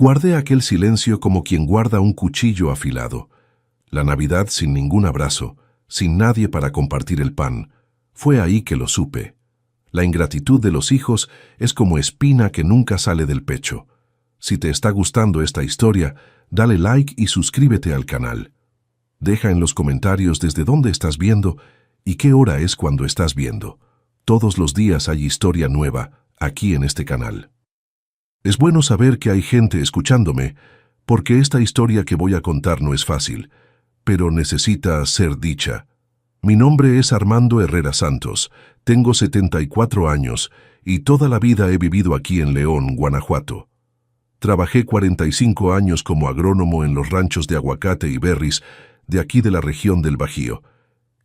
Guardé aquel silencio como quien guarda un cuchillo afilado. La Navidad sin ningún abrazo, sin nadie para compartir el pan. Fue ahí que lo supe. La ingratitud de los hijos es como espina que nunca sale del pecho. Si te está gustando esta historia, dale like y suscríbete al canal. Deja en los comentarios desde dónde estás viendo y qué hora es cuando estás viendo. Todos los días hay historia nueva aquí en este canal. Es bueno saber que hay gente escuchándome, porque esta historia que voy a contar no es fácil, pero necesita ser dicha. Mi nombre es Armando Herrera Santos, tengo 74 años y toda la vida he vivido aquí en León, Guanajuato. Trabajé 45 años como agrónomo en los ranchos de aguacate y berries de aquí de la región del Bajío.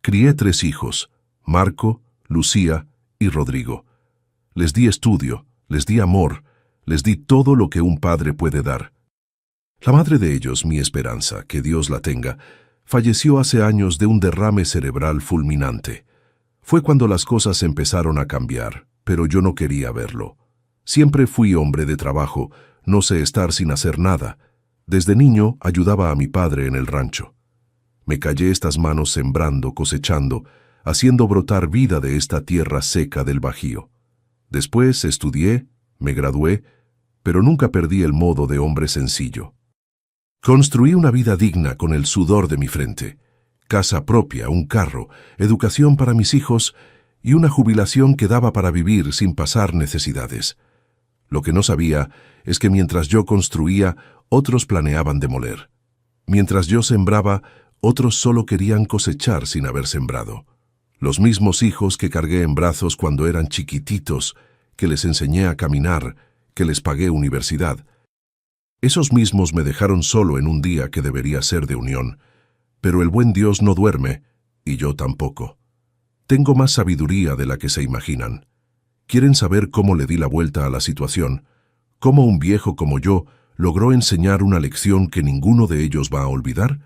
Crié 3 hijos, Marco, Lucía y Rodrigo. Les di estudio, les di amor, les di todo lo que un padre puede dar. La madre de ellos, mi Esperanza, que Dios la tenga, falleció hace años de un derrame cerebral fulminante. Fue cuando las cosas empezaron a cambiar, pero yo no quería verlo. Siempre fui hombre de trabajo, no sé estar sin hacer nada. Desde niño ayudaba a mi padre en el rancho. Me callé estas manos sembrando, cosechando, haciendo brotar vida de esta tierra seca del Bajío. Después estudié, me gradué, pero nunca perdí el modo de hombre sencillo. Construí una vida digna con el sudor de mi frente. Casa propia, un carro, educación para mis hijos y una jubilación que daba para vivir sin pasar necesidades. Lo que no sabía es que mientras yo construía, otros planeaban demoler. Mientras yo sembraba, otros solo querían cosechar sin haber sembrado. Los mismos hijos que cargué en brazos cuando eran chiquititos, que les enseñé a caminar, que les pagué universidad. Esos mismos me dejaron solo en un día que debería ser de unión. Pero el buen Dios no duerme, y yo tampoco. Tengo más sabiduría de la que se imaginan. ¿Quieren saber cómo le di la vuelta a la situación? ¿Cómo un viejo como yo logró enseñar una lección que ninguno de ellos va a olvidar?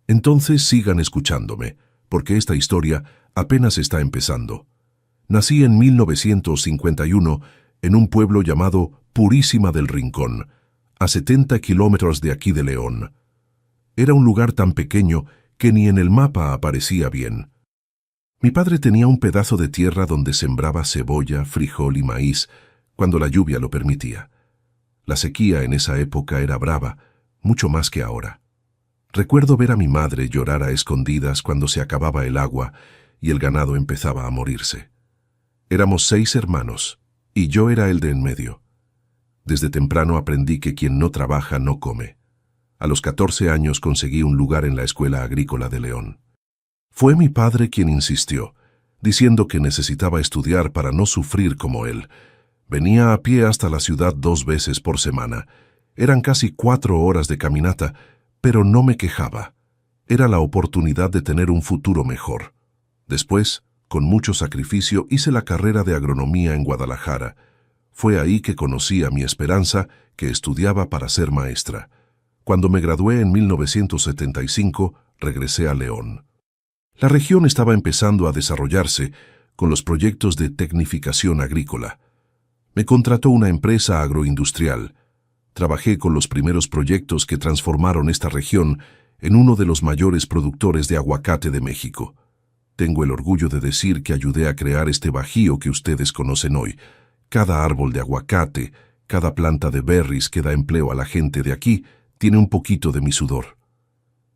Entonces sigan escuchándome, porque esta historia apenas está empezando. Nací en 1951 en un pueblo llamado Purísima del Rincón, a 70 kilómetros de aquí de León. Era un lugar tan pequeño que ni en el mapa aparecía bien. Mi padre tenía un pedazo de tierra donde sembraba cebolla, frijol y maíz, cuando la lluvia lo permitía. La sequía en esa época era brava, mucho más que ahora. Recuerdo ver a mi madre llorar a escondidas cuando se acababa el agua y el ganado empezaba a morirse. Éramos 6 hermanos, y yo era el de en medio. Desde temprano aprendí que quien no trabaja no come. A los 14 años conseguí un lugar en la Escuela Agrícola de León. Fue mi padre quien insistió, diciendo que necesitaba estudiar para no sufrir como él. Venía a pie hasta la ciudad 2 veces por semana. Eran casi 4 horas de caminata, pero no me quejaba. Era la oportunidad de tener un futuro mejor. Después, con mucho sacrificio, hice la carrera de agronomía en Guadalajara. Fue ahí que conocí a mi Esperanza, que estudiaba para ser maestra. Cuando me gradué en 1975, regresé a León. La región estaba empezando a desarrollarse con los proyectos de tecnificación agrícola. Me contrató una empresa agroindustrial. Trabajé con los primeros proyectos que transformaron esta región en uno de los mayores productores de aguacate de México. Tengo el orgullo de decir que ayudé a crear este Bajío que ustedes conocen hoy. Cada árbol de aguacate, cada planta de berries que da empleo a la gente de aquí, tiene un poquito de mi sudor.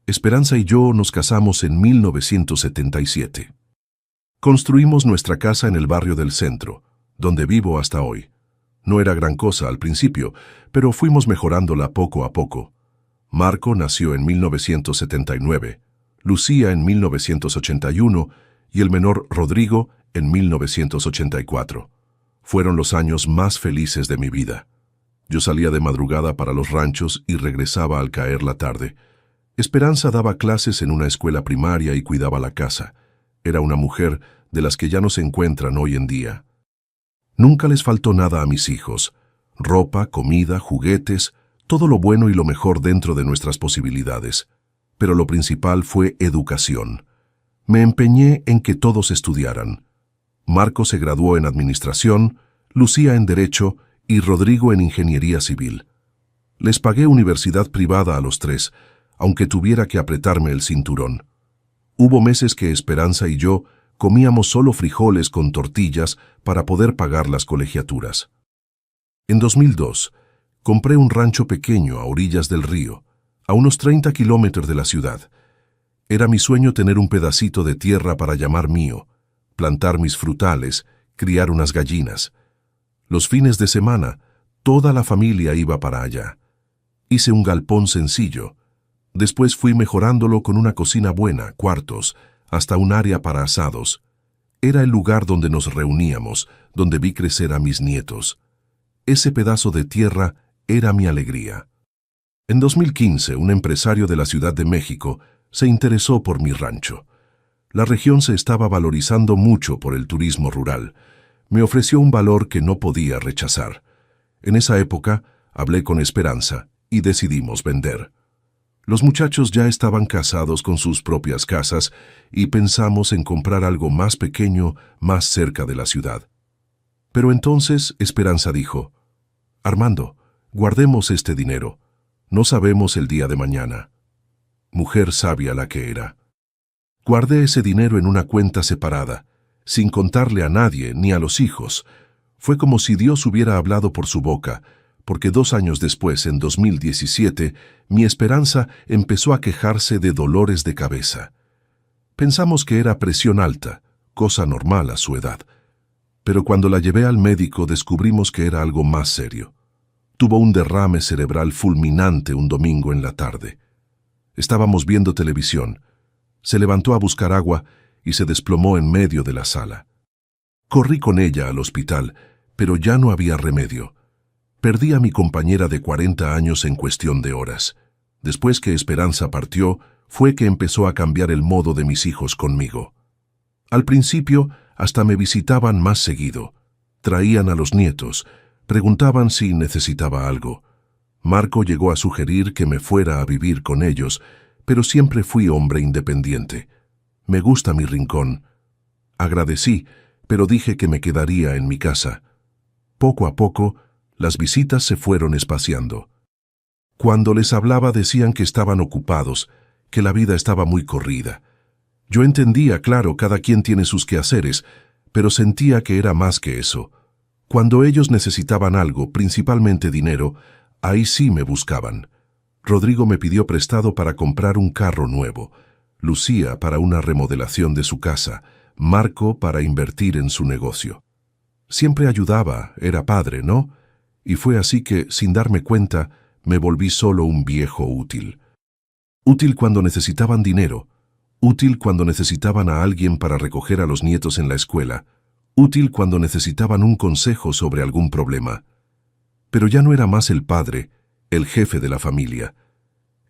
Esperanza y yo nos casamos en 1977. Construimos nuestra casa en el barrio del centro, donde vivo hasta hoy. No era gran cosa al principio, pero fuimos mejorándola poco a poco. Marco nació en 1979, Lucía en 1981 y el menor Rodrigo en 1984. Fueron los años más felices de mi vida. Yo salía de madrugada para los ranchos y regresaba al caer la tarde. Esperanza daba clases en una escuela primaria y cuidaba la casa. Era una mujer de las que ya no se encuentran hoy en día. Nunca les faltó nada a mis hijos. Ropa, comida, juguetes, todo lo bueno y lo mejor dentro de nuestras posibilidades. Pero lo principal fue educación. Me empeñé en que todos estudiaran. Marco se graduó en Administración, Lucía en Derecho y Rodrigo en Ingeniería Civil. Les pagué universidad privada a los tres, aunque tuviera que apretarme el cinturón. Hubo meses que Esperanza y yo comíamos solo frijoles con tortillas para poder pagar las colegiaturas. En 2002, compré un rancho pequeño a orillas del río, a unos 30 kilómetros de la ciudad. Era mi sueño tener un pedacito de tierra para llamar mío, plantar mis frutales, criar unas gallinas. Los fines de semana, toda la familia iba para allá. Hice un galpón sencillo. Después fui mejorándolo con una cocina buena, cuartos, hasta un área para asados. Era el lugar donde nos reuníamos, donde vi crecer a mis nietos. Ese pedazo de tierra era mi alegría. En 2015, un empresario de la Ciudad de México se interesó por mi rancho. La región se estaba valorizando mucho por el turismo rural. Me ofreció un valor que no podía rechazar. En esa época, hablé con Esperanza y decidimos vender. Los muchachos ya estaban casados con sus propias casas y pensamos en comprar algo más pequeño, más cerca de la ciudad. Pero entonces Esperanza dijo: «Armando, guardemos este dinero. No sabemos el día de mañana». Mujer sabia la que era. Guardé ese dinero en una cuenta separada, sin contarle a nadie ni a los hijos. Fue como si Dios hubiera hablado por su boca, porque 2 años después, en 2017, mi Esperanza empezó a quejarse de dolores de cabeza. Pensamos que era presión alta, cosa normal a su edad. Pero cuando la llevé al médico descubrimos que era algo más serio. Tuvo un derrame cerebral fulminante un domingo en la tarde. Estábamos viendo televisión. Se levantó a buscar agua y se desplomó en medio de la sala. Corrí con ella al hospital, pero ya no había remedio. Perdí a mi compañera de 40 años en cuestión de horas. Después que Esperanza partió, fue que empezó a cambiar el modo de mis hijos conmigo. Al principio, hasta me visitaban más seguido. Traían a los nietos, preguntaban si necesitaba algo. Marco llegó a sugerir que me fuera a vivir con ellos, pero siempre fui hombre independiente. Me gusta mi rincón. Agradecí, pero dije que me quedaría en mi casa. Poco a poco, las visitas se fueron espaciando. Cuando les hablaba decían que estaban ocupados, que la vida estaba muy corrida. Yo entendía, claro, cada quien tiene sus quehaceres, pero sentía que era más que eso. Cuando ellos necesitaban algo, principalmente dinero, ahí sí me buscaban. Rodrigo me pidió prestado para comprar un carro nuevo, Lucía para una remodelación de su casa, Marco para invertir en su negocio. Siempre ayudaba, era padre, ¿no? Y fue así que, sin darme cuenta, me volví solo un viejo útil. Útil cuando necesitaban dinero, útil cuando necesitaban a alguien para recoger a los nietos en la escuela, útil cuando necesitaban un consejo sobre algún problema. Pero ya no era más el padre, el jefe de la familia.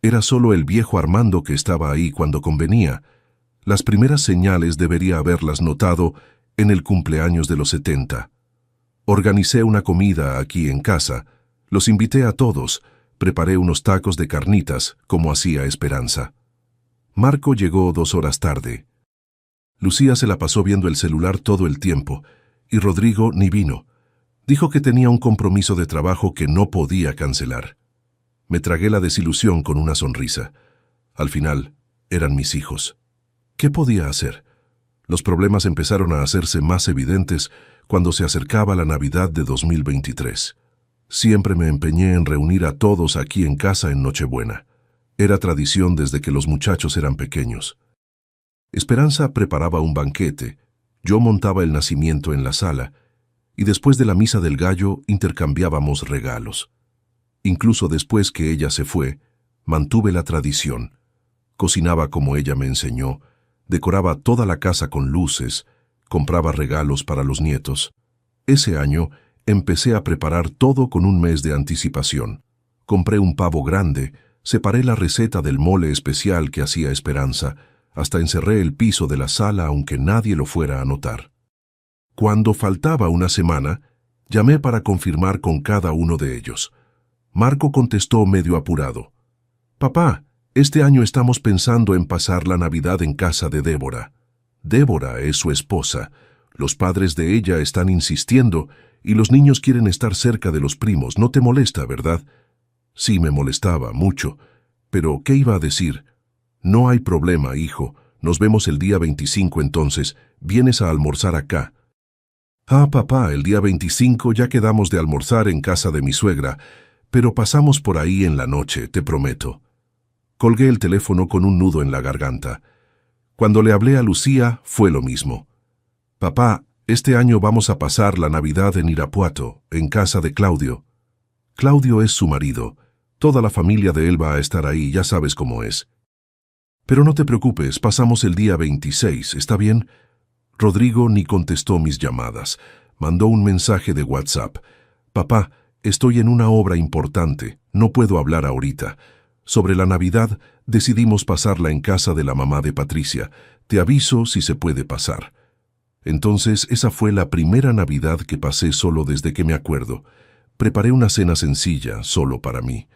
Era solo el viejo Armando que estaba ahí cuando convenía. Las primeras señales debería haberlas notado en el cumpleaños de los 70. Organicé una comida aquí en casa, los invité a todos, preparé unos tacos de carnitas, como hacía Esperanza. Marco llegó 2 horas tarde. Lucía se la pasó viendo el celular todo el tiempo, y Rodrigo ni vino. Dijo que tenía un compromiso de trabajo que no podía cancelar. Me tragué la desilusión con una sonrisa. Al final, eran mis hijos. ¿Qué podía hacer? Los problemas empezaron a hacerse más evidentes cuando se acercaba la Navidad de 2023. Siempre me empeñé en reunir a todos aquí en casa en Nochebuena. Era tradición desde que los muchachos eran pequeños. Esperanza preparaba un banquete, yo montaba el nacimiento en la sala, y después de la misa del gallo intercambiábamos regalos. Incluso después que ella se fue, mantuve la tradición. Cocinaba como ella me enseñó, decoraba toda la casa con luces, compraba regalos para los nietos. Ese año empecé a preparar todo con un mes de anticipación. Compré un pavo grande, separé la receta del mole especial que hacía Esperanza, hasta encerré el piso de la sala aunque nadie lo fuera a notar. Cuando faltaba una semana, llamé para confirmar con cada uno de ellos. Marco contestó medio apurado: «Papá, este año estamos pensando en pasar la Navidad en casa de Débora. Débora es su esposa. Los padres de ella están insistiendo y los niños quieren estar cerca de los primos. No te molesta, ¿verdad?» Sí, me molestaba mucho, pero ¿qué iba a decir? No hay problema, hijo. Nos vemos el día 25 entonces. Vienes a almorzar acá. Ah, papá, el día 25 ya quedamos de almorzar en casa de mi suegra, pero pasamos por ahí en la noche, te prometo. Colgué el teléfono con un nudo en la garganta. Cuando le hablé a Lucía, fue lo mismo. Papá, este año vamos a pasar la Navidad en Irapuato, en casa de Claudio. Claudio es su marido. Toda la familia de él va a estar ahí, ya sabes cómo es. Pero no te preocupes, pasamos el día 26, ¿está bien? Rodrigo ni contestó mis llamadas. Mandó un mensaje de WhatsApp. Papá, estoy en una obra importante, no puedo hablar ahorita. Sobre la Navidad, decidimos pasarla en casa de la mamá de Patricia. Te aviso si se puede pasar. Entonces, esa fue la primera Navidad que pasé solo desde que me acuerdo. Preparé una cena sencilla, solo para mí.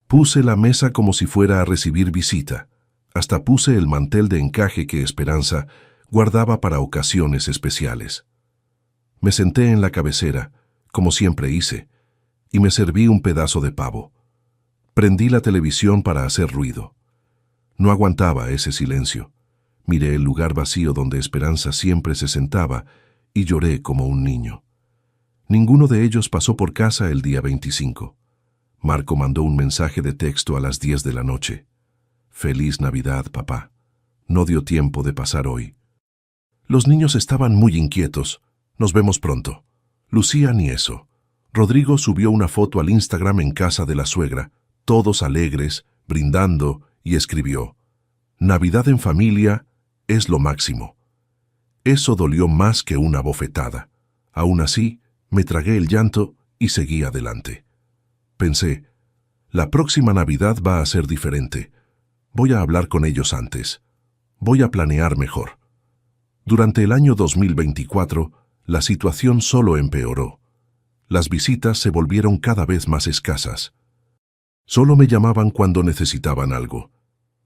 Puse la mesa como si fuera a recibir visita. Hasta puse el mantel de encaje que Esperanza guardaba para ocasiones especiales. Me senté en la cabecera, como siempre hice, y me serví un pedazo de pavo. Prendí la televisión para hacer ruido. No aguantaba ese silencio. Miré el lugar vacío donde Esperanza siempre se sentaba y lloré como un niño. Ninguno de ellos pasó por casa el día 25. Marco mandó un mensaje de texto a las 10 de la noche. Feliz Navidad, papá. No dio tiempo de pasar hoy. Los niños estaban muy inquietos. Nos vemos pronto. Lucía ni eso. Rodrigo subió una foto al Instagram en casa de la suegra, todos alegres, brindando, y escribió: Navidad en familia es lo máximo. Eso dolió más que una bofetada. Aún así, me tragué el llanto y seguí adelante. Pensé, la próxima Navidad va a ser diferente. Voy a hablar con ellos antes. Voy a planear mejor. Durante el año 2024, la situación solo empeoró. Las visitas se volvieron cada vez más escasas. Solo me llamaban cuando necesitaban algo.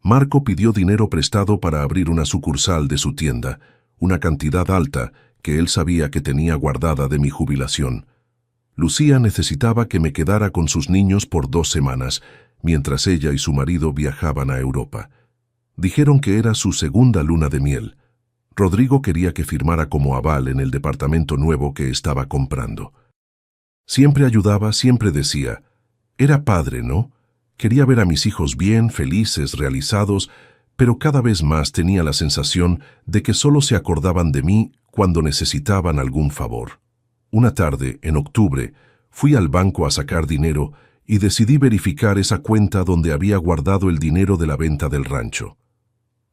Marco pidió dinero prestado para abrir una sucursal de su tienda, una cantidad alta que él sabía que tenía guardada de mi jubilación. Lucía necesitaba que me quedara con sus niños por 2 semanas, mientras ella y su marido viajaban a Europa. Dijeron que era su segunda luna de miel. Rodrigo quería que firmara como aval en el departamento nuevo que estaba comprando. Siempre ayudaba, siempre decía, era padre, ¿no? Quería ver a mis hijos bien, felices, realizados, pero cada vez más tenía la sensación de que solo se acordaban de mí cuando necesitaban algún favor. Una tarde, en octubre, fui al banco a sacar dinero y decidí verificar esa cuenta donde había guardado el dinero de la venta del rancho.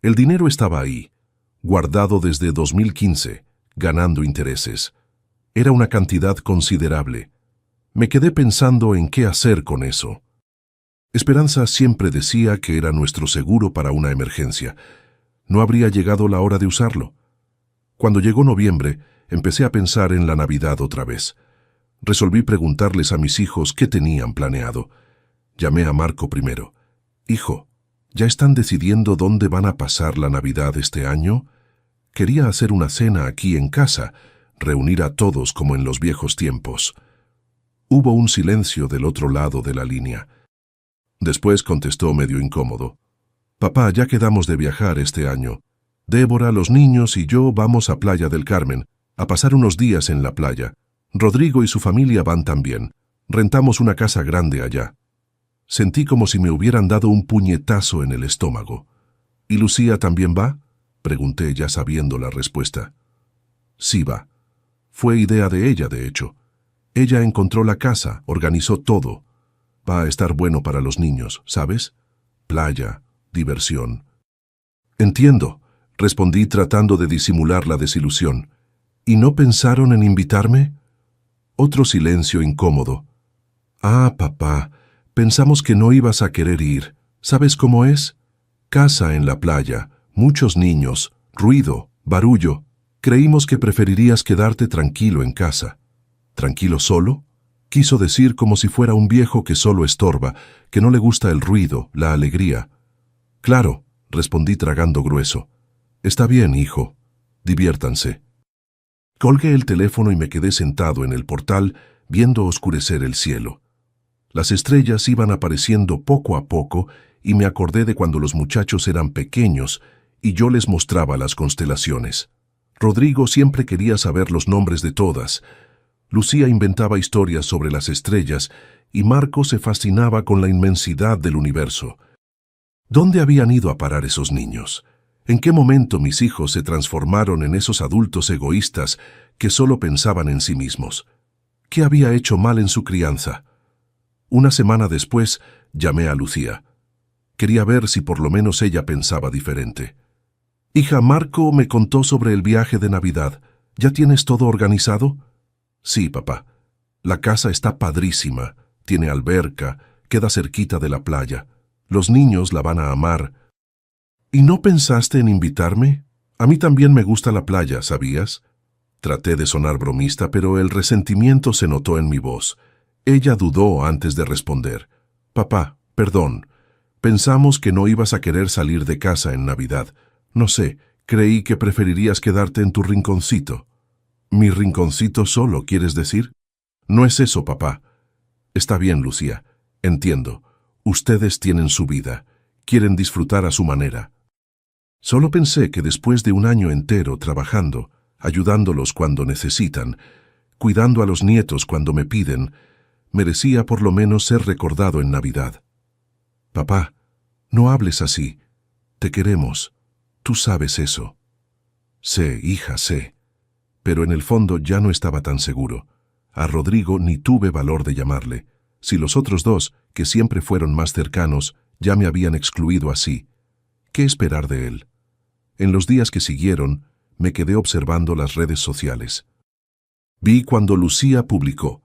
El dinero estaba ahí, guardado desde 2015, ganando intereses. Era una cantidad considerable. Me quedé pensando en qué hacer con eso. Esperanza siempre decía que era nuestro seguro para una emergencia. No habría llegado la hora de usarlo. Cuando llegó noviembre, empecé a pensar en la Navidad otra vez. Resolví preguntarles a mis hijos qué tenían planeado. Llamé a Marco primero. Hijo, ¿ya están decidiendo dónde van a pasar la Navidad este año? Quería hacer una cena aquí en casa, reunir a todos como en los viejos tiempos. Hubo un silencio del otro lado de la línea. Después contestó medio incómodo. Papá, ya quedamos de viajar este año. Débora, los niños y yo vamos a Playa del Carmen, a pasar unos días en la playa. Rodrigo y su familia van también. Rentamos una casa grande allá. Sentí como si me hubieran dado un puñetazo en el estómago. ¿Y Lucía también va?, pregunté ya sabiendo la respuesta. Sí va. Fue idea de ella, de hecho. Ella encontró la casa, organizó todo. Va a estar bueno para los niños, ¿sabes? Playa, diversión. Entiendo, respondí tratando de disimular la desilusión. ¿Y no pensaron en invitarme? Otro silencio incómodo. Ah, papá, pensamos que no ibas a querer ir. ¿Sabes cómo es? Casa en la playa, muchos niños, ruido, barullo. Creímos que preferirías quedarte tranquilo en casa. ¿Tranquilo solo? Quiso decir como si fuera un viejo que solo estorba, que no le gusta el ruido, la alegría. Claro, respondí tragando grueso. Está bien, hijo. Diviértanse. Colgué el teléfono y me quedé sentado en el portal, viendo oscurecer el cielo. Las estrellas iban apareciendo poco a poco y me acordé de cuando los muchachos eran pequeños y yo les mostraba las constelaciones. Rodrigo siempre quería saber los nombres de todas. Lucía inventaba historias sobre las estrellas y Marco se fascinaba con la inmensidad del universo. ¿Dónde habían ido a parar esos niños? ¿En qué momento mis hijos se transformaron en esos adultos egoístas que solo pensaban en sí mismos? ¿Qué había hecho mal en su crianza? Una semana después, llamé a Lucía. Quería ver si por lo menos ella pensaba diferente. «Hija, Marco me contó sobre el viaje de Navidad. ¿Ya tienes todo organizado?» «Sí, papá. La casa está padrísima. Tiene alberca, queda cerquita de la playa. Los niños la van a amar». «¿Y no pensaste en invitarme? A mí también me gusta la playa, ¿sabías?» Traté de sonar bromista, pero el resentimiento se notó en mi voz. Ella dudó antes de responder. «Papá, perdón. Pensamos que no ibas a querer salir de casa en Navidad. No sé, creí que preferirías quedarte en tu rinconcito». «¿Mi rinconcito solo, quieres decir?» «No es eso, papá». «Está bien, Lucía. Entiendo. Ustedes tienen su vida. Quieren disfrutar a su manera». Solo pensé que después de un año entero trabajando, ayudándolos cuando necesitan, cuidando a los nietos cuando me piden, merecía por lo menos ser recordado en Navidad. «Papá, no hables así. Te queremos. Tú sabes eso». «Sé, hija, sé». Pero en el fondo ya no estaba tan seguro. A Rodrigo ni tuve valor de llamarle. Si los otros dos, que siempre fueron más cercanos, ya me habían excluido así, ¿qué esperar de él? En los días que siguieron, me quedé observando las redes sociales. Vi cuando Lucía publicó: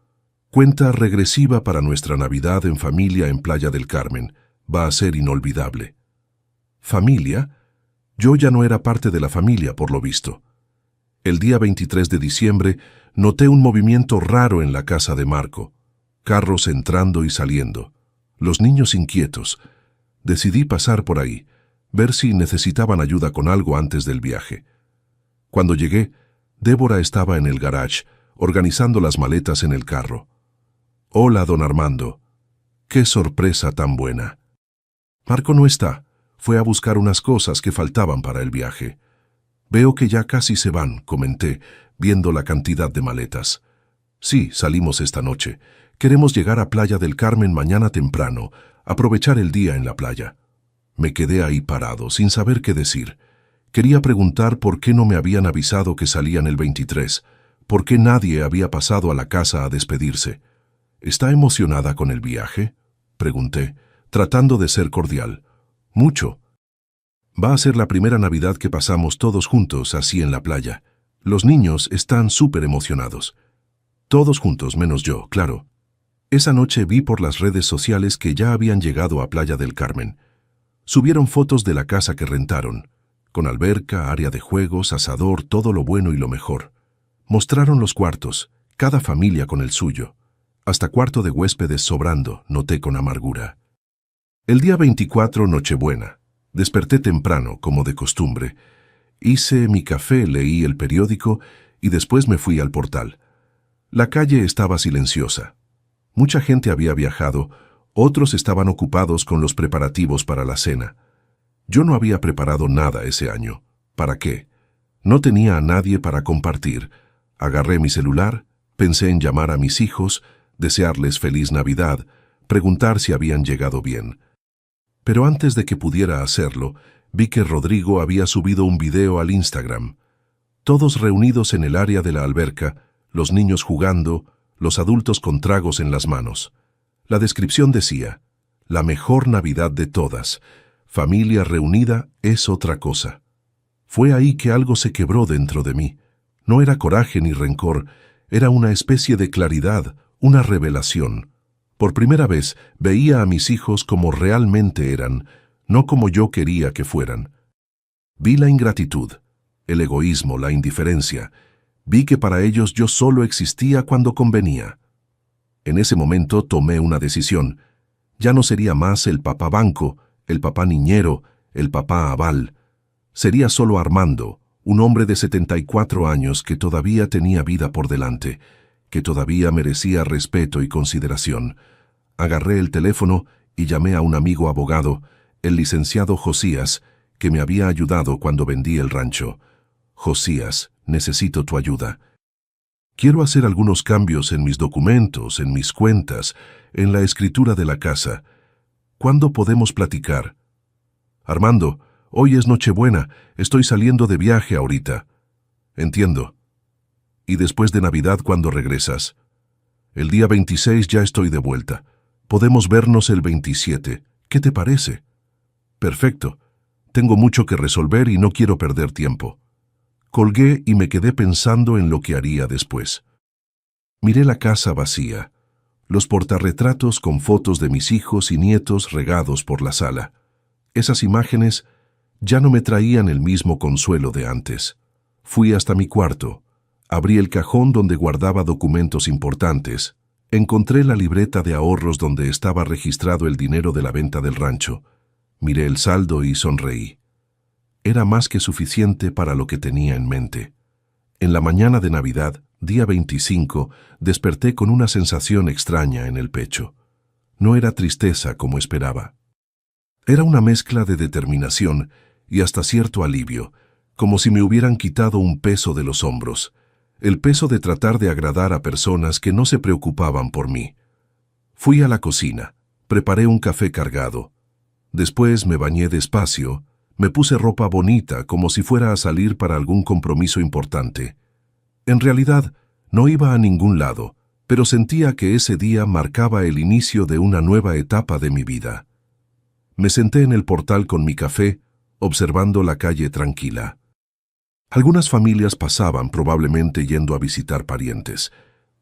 «Cuenta regresiva para nuestra Navidad en familia en Playa del Carmen. Va a ser inolvidable». ¿Familia? Yo ya no era parte de la familia, por lo visto. El día 23 de diciembre noté un movimiento raro en la casa de Marco. Carros entrando y saliendo. Los niños inquietos. Decidí pasar por ahí, ver si necesitaban ayuda con algo antes del viaje. Cuando llegué, Débora estaba en el garage, organizando las maletas en el carro. «Hola, don Armando. ¡Qué sorpresa tan buena!» «Marco no está. Fue a buscar unas cosas que faltaban para el viaje». «Veo que ya casi se van», comenté, viendo la cantidad de maletas. «Sí, salimos esta noche. Queremos llegar a Playa del Carmen mañana temprano, aprovechar el día en la playa». Me quedé ahí parado, sin saber qué decir. Quería preguntar por qué no me habían avisado que salían el 23, por qué nadie había pasado a la casa a despedirse. «¿Está emocionada con el viaje?», pregunté, tratando de ser cordial. «Mucho. Va a ser la primera Navidad que pasamos todos juntos así en la playa. Los niños están súper emocionados. Todos juntos, menos yo, claro». Esa noche vi por las redes sociales que ya habían llegado a Playa del Carmen. Subieron fotos de la casa que rentaron, con alberca, área de juegos, asador, todo lo bueno y lo mejor. Mostraron los cuartos, cada familia con el suyo. Hasta cuarto de huéspedes sobrando, noté con amargura. El día 24, Nochebuena. Desperté temprano, como de costumbre. Hice mi café, leí el periódico y después me fui al portal. La calle estaba silenciosa. Mucha gente había viajado, otros estaban ocupados con los preparativos para la cena. Yo no había preparado nada ese año. ¿Para qué? No tenía a nadie para compartir. Agarré mi celular, pensé en llamar a mis hijos, desearles feliz Navidad, preguntar si habían llegado bien. Pero antes de que pudiera hacerlo, vi que Rodrigo había subido un video al Instagram. Todos reunidos en el área de la alberca, los niños jugando, los adultos con tragos en las manos. La descripción decía: «La mejor Navidad de todas. Familia reunida es otra cosa». Fue ahí que algo se quebró dentro de mí. No era coraje ni rencor, era una especie de claridad, una revelación. Por primera vez veía a mis hijos como realmente eran, no como yo quería que fueran. Vi la ingratitud, el egoísmo, la indiferencia. Vi que para ellos yo solo existía cuando convenía. En ese momento tomé una decisión. Ya no sería más el papá banco, el papá niñero, el papá aval. Sería solo Armando, un hombre de 74 años que todavía tenía vida por delante, que todavía merecía respeto y consideración. Agarré el teléfono y llamé a un amigo abogado, el licenciado Josías, que me había ayudado cuando vendí el rancho. Josías, necesito tu ayuda. Quiero hacer algunos cambios en mis documentos, en mis cuentas, en la escritura de la casa. ¿Cuándo podemos platicar? Armando, hoy es Nochebuena, estoy saliendo de viaje ahorita. Entiendo. ¿Y después de Navidad cuándo regresas? El día 26 ya estoy de vuelta. Podemos vernos el 27. ¿Qué te parece? Perfecto. Tengo mucho que resolver y no quiero perder tiempo. Colgué y me quedé pensando en lo que haría después. Miré la casa vacía, los portarretratos con fotos de mis hijos y nietos regados por la sala. Esas imágenes ya no me traían el mismo consuelo de antes. Fui hasta mi cuarto, abrí el cajón donde guardaba documentos importantes, encontré la libreta de ahorros donde estaba registrado el dinero de la venta del rancho, miré el saldo y sonreí. Era más que suficiente para lo que tenía en mente. En la mañana de Navidad, día 25, desperté con una sensación extraña en el pecho. No era tristeza como esperaba. Era una mezcla de determinación y hasta cierto alivio, como si me hubieran quitado un peso de los hombros, el peso de tratar de agradar a personas que no se preocupaban por mí. Fui a la cocina, preparé un café cargado. Después me bañé despacio, me puse ropa bonita como si fuera a salir para algún compromiso importante. En realidad, no iba a ningún lado, pero sentía que ese día marcaba el inicio de una nueva etapa de mi vida. Me senté en el portal con mi café, observando la calle tranquila. Algunas familias pasaban, probablemente yendo a visitar parientes.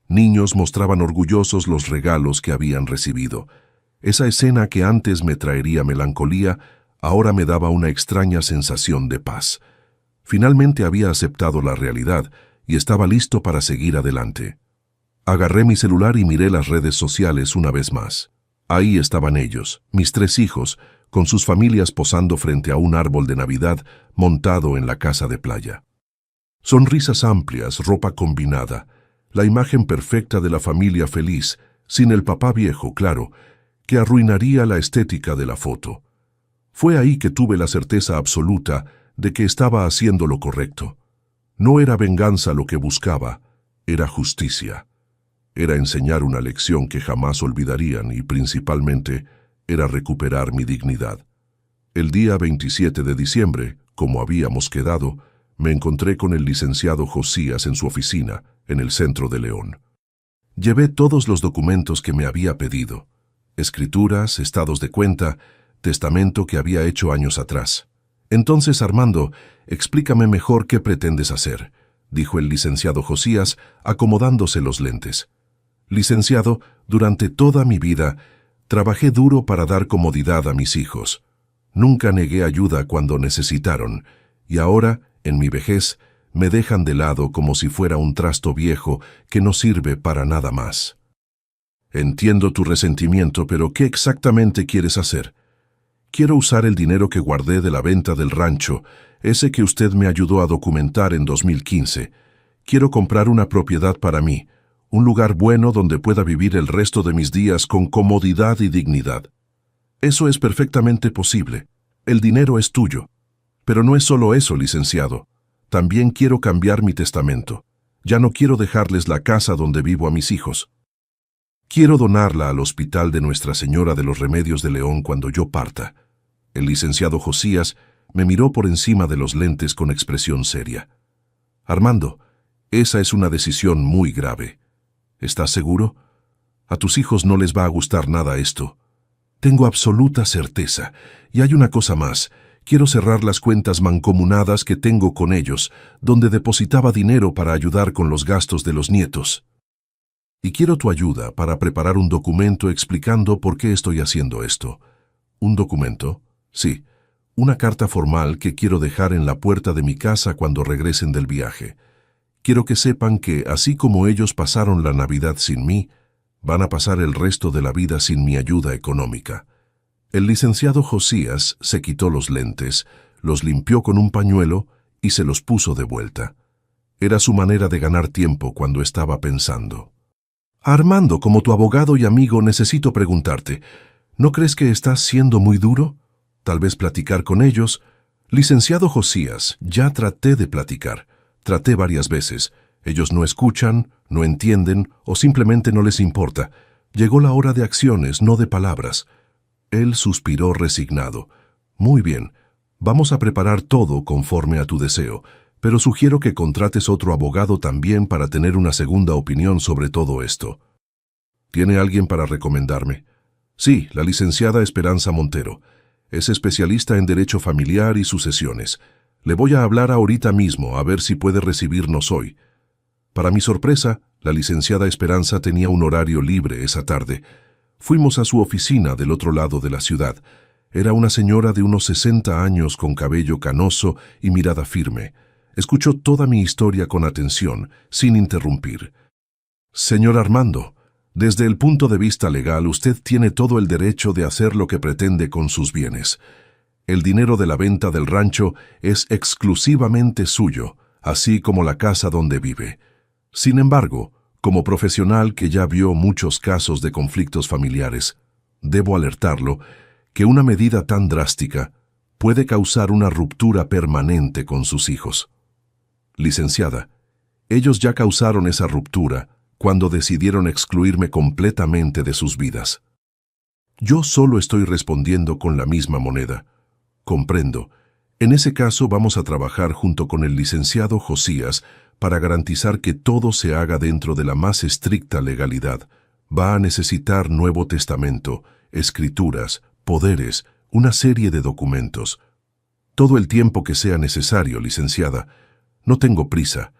Niños mostraban orgullosos los regalos que habían recibido. Esa escena que antes me traería melancolía, ahora me daba una extraña sensación de paz. Finalmente había aceptado la realidad y estaba listo para seguir adelante. Agarré mi celular y miré las redes sociales una vez más. Ahí estaban ellos, mis 3 hijos, con sus familias posando frente a un árbol de Navidad montado en la casa de playa. Sonrisas amplias, ropa combinada, la imagen perfecta de la familia feliz, sin el papá viejo, claro, que arruinaría la estética de la foto. Fue ahí que tuve la certeza absoluta de que estaba haciendo lo correcto. No era venganza lo que buscaba, era justicia. Era enseñar una lección que jamás olvidarían y principalmente era recuperar mi dignidad. El día 27 de diciembre, como habíamos quedado, me encontré con el licenciado Josías en su oficina, en el centro de León. Llevé todos los documentos que me había pedido: escrituras, estados de cuenta, testamento que había hecho años atrás. Entonces, Armando, explícame mejor qué pretendes hacer, dijo el licenciado Josías, acomodándose los lentes. Licenciado, durante toda mi vida, trabajé duro para dar comodidad a mis hijos. Nunca negué ayuda cuando necesitaron, y ahora, en mi vejez, me dejan de lado como si fuera un trasto viejo que no sirve para nada más. Entiendo tu resentimiento, pero ¿qué exactamente quieres hacer? Quiero usar el dinero que guardé de la venta del rancho, ese que usted me ayudó a documentar en 2015. Quiero comprar una propiedad para mí, un lugar bueno donde pueda vivir el resto de mis días con comodidad y dignidad. Eso es perfectamente posible. El dinero es tuyo. Pero no es solo eso, licenciado. También quiero cambiar mi testamento. Ya no quiero dejarles la casa donde vivo a mis hijos. Quiero donarla al Hospital de Nuestra Señora de los Remedios de León cuando yo parta. El licenciado Josías me miró por encima de los lentes con expresión seria. Armando, esa es una decisión muy grave. ¿Estás seguro? A tus hijos no les va a gustar nada esto. Tengo absoluta certeza. Y hay una cosa más. Quiero cerrar las cuentas mancomunadas que tengo con ellos, donde depositaba dinero para ayudar con los gastos de los nietos. Y quiero tu ayuda para preparar un documento explicando por qué estoy haciendo esto. ¿Un documento? Sí, una carta formal que quiero dejar en la puerta de mi casa cuando regresen del viaje. Quiero que sepan que, así como ellos pasaron la Navidad sin mí, van a pasar el resto de la vida sin mi ayuda económica. El licenciado Josías se quitó los lentes, los limpió con un pañuelo y se los puso de vuelta. Era su manera de ganar tiempo cuando estaba pensando. Armando, como tu abogado y amigo, necesito preguntarte, ¿no crees que estás siendo muy duro? Tal vez platicar con ellos. Licenciado Josías, ya traté de platicar. Traté varias veces. Ellos no escuchan, no entienden o simplemente no les importa. Llegó la hora de acciones, no de palabras. Él suspiró resignado. Muy bien, vamos a preparar todo conforme a tu deseo, pero sugiero que contrates otro abogado también para tener una segunda opinión sobre todo esto. ¿Tiene alguien para recomendarme? Sí, la licenciada Esperanza Montero. Es especialista en derecho familiar y sucesiones. Le voy a hablar ahorita mismo a ver si puede recibirnos hoy. Para mi sorpresa, la licenciada Esperanza tenía un horario libre esa tarde. Fuimos a su oficina del otro lado de la ciudad. Era una señora de unos 60 años con cabello canoso y mirada firme. Escuchó toda mi historia con atención, sin interrumpir. Señor Armando, desde el punto de vista legal, usted tiene todo el derecho de hacer lo que pretende con sus bienes. El dinero de la venta del rancho es exclusivamente suyo, así como la casa donde vive. Sin embargo, como profesional que ya vio muchos casos de conflictos familiares, debo alertarlo que una medida tan drástica puede causar una ruptura permanente con sus hijos. Licenciada, ellos ya causaron esa ruptura cuando decidieron excluirme completamente de sus vidas. Yo solo estoy respondiendo con la misma moneda. Comprendo. En ese caso vamos a trabajar junto con el licenciado Josías para garantizar que todo se haga dentro de la más estricta legalidad. Va a necesitar nuevo testamento, escrituras, poderes, una serie de documentos. Todo el tiempo que sea necesario, licenciada. No tengo prisa.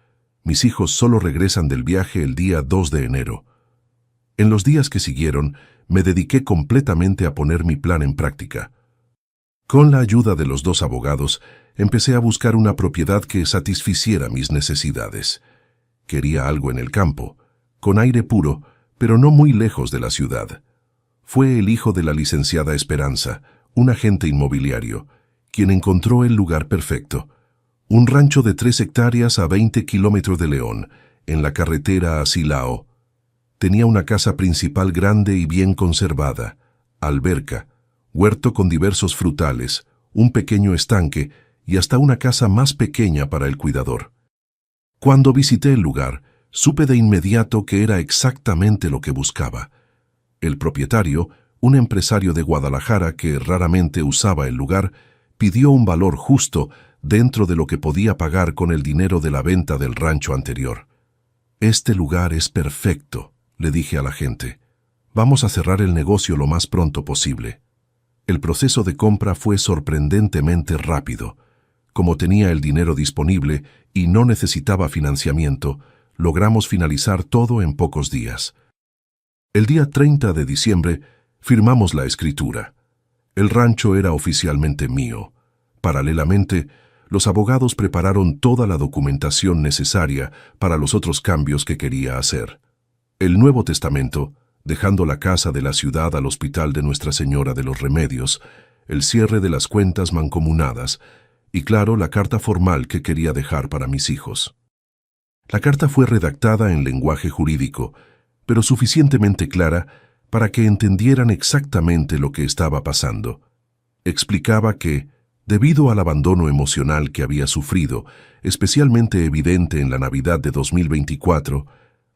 Mis hijos solo regresan del viaje el día 2 de enero. En los días que siguieron, me dediqué completamente a poner mi plan en práctica. Con la ayuda de los dos abogados, empecé a buscar una propiedad que satisficiera mis necesidades. Quería algo en el campo, con aire puro, pero no muy lejos de la ciudad. Fue el hijo de la licenciada Esperanza, un agente inmobiliario, quien encontró el lugar perfecto. Un rancho de 3 hectáreas a 20 kilómetros de León, en la carretera a Silao. Tenía una casa principal grande y bien conservada, alberca, huerto con diversos frutales, un pequeño estanque y hasta una casa más pequeña para el cuidador. Cuando visité el lugar, supe de inmediato que era exactamente lo que buscaba. El propietario, un empresario de Guadalajara que raramente usaba el lugar, pidió un valor justo dentro de lo que podía pagar con el dinero de la venta del rancho anterior. «Este lugar es perfecto», le dije a la gente. «Vamos a cerrar el negocio lo más pronto posible». El proceso de compra fue sorprendentemente rápido. Como tenía el dinero disponible y no necesitaba financiamiento, logramos finalizar todo en pocos días. El día 30 de diciembre firmamos la escritura. El rancho era oficialmente mío. Paralelamente, los abogados prepararon toda la documentación necesaria para los otros cambios que quería hacer. El Nuevo Testamento, dejando la casa de la ciudad al hospital de Nuestra Señora de los Remedios, el cierre de las cuentas mancomunadas y, claro, la carta formal que quería dejar para mis hijos. La carta fue redactada en lenguaje jurídico, pero suficientemente clara para que entendieran exactamente lo que estaba pasando. Explicaba que, debido al abandono emocional que había sufrido, especialmente evidente en la Navidad de 2024,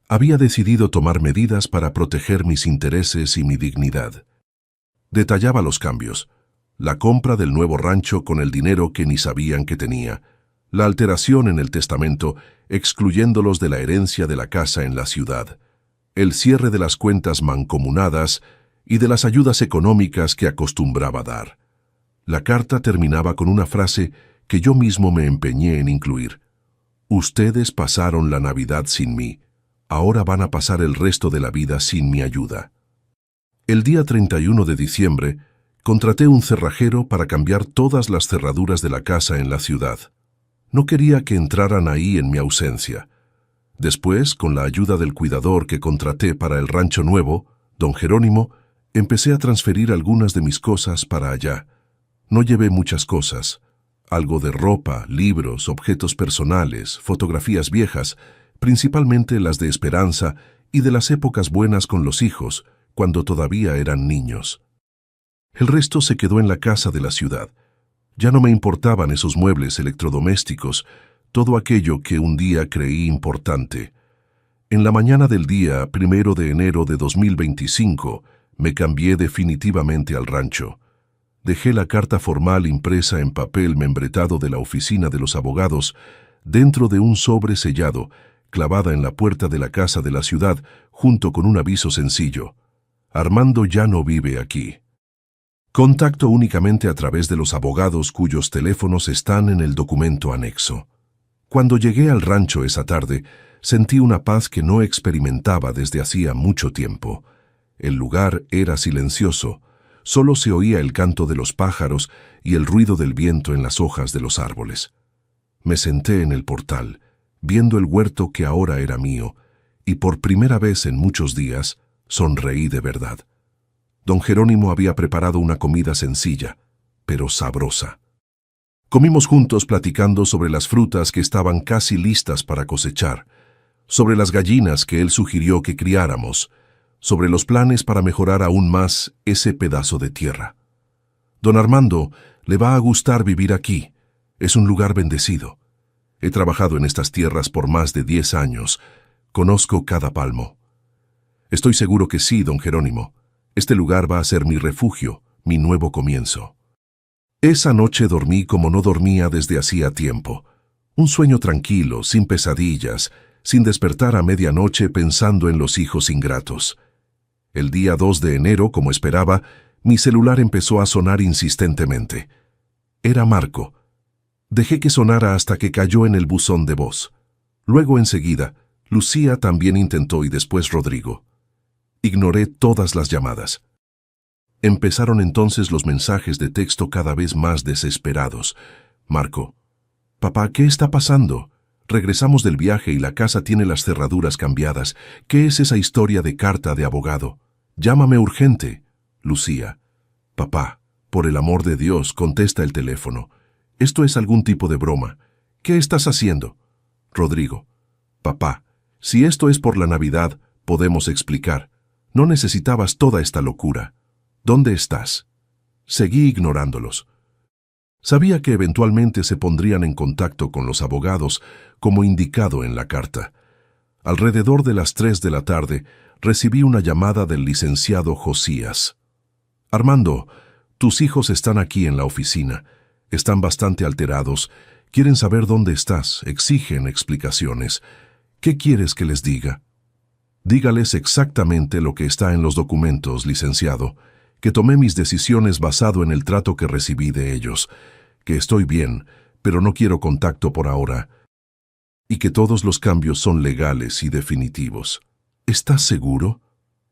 había decidido tomar medidas para proteger mis intereses y mi dignidad. Detallaba los cambios: la compra del nuevo rancho con el dinero que ni sabían que tenía, la alteración en el testamento excluyéndolos de la herencia de la casa en la ciudad, el cierre de las cuentas mancomunadas y de las ayudas económicas que acostumbraba dar. La carta terminaba con una frase que yo mismo me empeñé en incluir: «Ustedes pasaron la Navidad sin mí. Ahora van a pasar el resto de la vida sin mi ayuda». El día 31 de diciembre, contraté un cerrajero para cambiar todas las cerraduras de la casa en la ciudad. No quería que entraran ahí en mi ausencia. Después, con la ayuda del cuidador que contraté para el rancho nuevo, don Jerónimo, empecé a transferir algunas de mis cosas para allá. No llevé muchas cosas. Algo de ropa, libros, objetos personales, fotografías viejas, principalmente las de Esperanza y de las épocas buenas con los hijos, cuando todavía eran niños. El resto se quedó en la casa de la ciudad. Ya no me importaban esos muebles electrodomésticos, todo aquello que un día creí importante. En la mañana del día 1 de enero de 2025, me cambié definitivamente al rancho. Dejé la carta formal impresa en papel membretado de la oficina de los abogados dentro de un sobre sellado, clavada en la puerta de la casa de la ciudad, junto con un aviso sencillo: Armando ya no vive aquí. Contacto únicamente a través de los abogados cuyos teléfonos están en el documento anexo. Cuando llegué al rancho esa tarde, sentí una paz que no experimentaba desde hacía mucho tiempo. El lugar era silencioso, solo se oía el canto de los pájaros y el ruido del viento en las hojas de los árboles. Me senté en el portal, viendo el huerto que ahora era mío, y por primera vez en muchos días sonreí de verdad. Don Jerónimo había preparado una comida sencilla, pero sabrosa. Comimos juntos platicando sobre las frutas que estaban casi listas para cosechar, sobre las gallinas que él sugirió que criáramos, sobre los planes para mejorar aún más ese pedazo de tierra. Don Armando le va a gustar vivir aquí. Es un lugar bendecido. He trabajado en estas tierras por más de 10 años. Conozco cada palmo. Estoy seguro que sí, don Jerónimo. Este lugar va a ser mi refugio, mi nuevo comienzo. Esa noche dormí como no dormía desde hacía tiempo. Un sueño tranquilo, sin pesadillas, sin despertar a medianoche pensando en los hijos ingratos. El día 2 de enero, como esperaba, mi celular empezó a sonar insistentemente. Era Marco. Dejé que sonara hasta que cayó en el buzón de voz. Luego, enseguida, Lucía también intentó y después Rodrigo. Ignoré todas las llamadas. Empezaron entonces los mensajes de texto cada vez más desesperados. Marco: papá, ¿qué está pasando? Regresamos del viaje y la casa tiene las cerraduras cambiadas. ¿Qué es esa historia de carta de abogado? Llámame urgente. Lucía: papá, por el amor de Dios, contesta el teléfono. Esto es algún tipo de broma. ¿Qué estás haciendo? Rodrigo: papá, si esto es por la Navidad, podemos explicar. No necesitabas toda esta locura. ¿Dónde estás? Seguí ignorándolos. Sabía que eventualmente se pondrían en contacto con los abogados, como indicado en la carta. Alrededor de las 3 de la tarde, recibí una llamada del licenciado Josías. Armando, tus hijos están aquí en la oficina. Están bastante alterados. Quieren saber dónde estás. Exigen explicaciones. ¿Qué quieres que les diga? Dígales exactamente lo que está en los documentos, licenciado, que tomé mis decisiones basado en el trato que recibí de ellos, que estoy bien, pero no quiero contacto por ahora, y que todos los cambios son legales y definitivos. ¿Estás seguro?